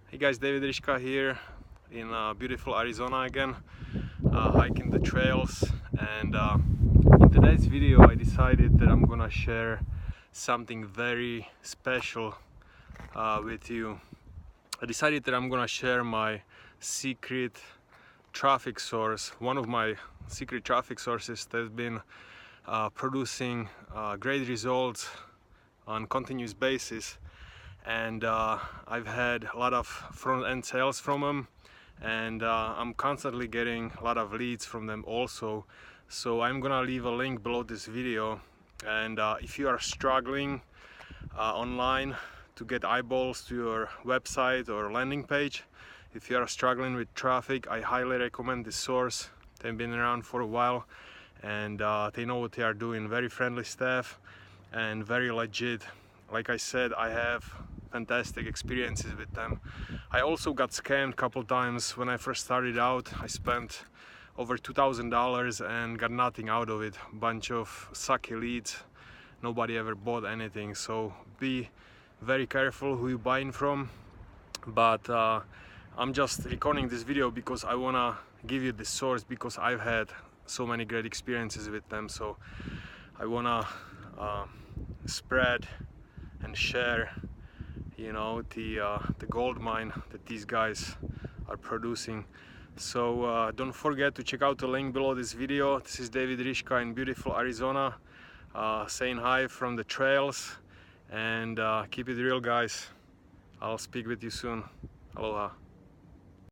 Hey guys, David Rishka here in beautiful Arizona again, hiking the trails. And in today's video I decided that I'm gonna share something very special with you. I decided that I'm gonna share my secret traffic source, one of my secret traffic sources that's been producing great results on continuous basis. And I've had a lot of front-end sales from them, and I'm constantly getting a lot of leads from them also. So I'm gonna leave a link below this video, and if you are struggling online to get eyeballs to your website or landing page, if you are struggling with traffic, I highly recommend this source. They've been around for a while, and they know what they are doing. Very friendly staff and very legit. Like I said, I have fantastic experiences with them. I also got scammed a couple times when I first started out. I spent over $2,000 and got nothing out of it. Bunch of sucky leads. Nobody ever bought anything. So be very careful who you're buying from. But I'm just recording this video because I wanna give you this source, because I've had so many great experiences with them. So I wanna spread and share, you know, the gold mine that these guys are producing. So don't forget to check out the link below this video. This is David Rishka in beautiful Arizona, saying hi from the trails, and keep it real, guys. I'll speak with you soon. Aloha.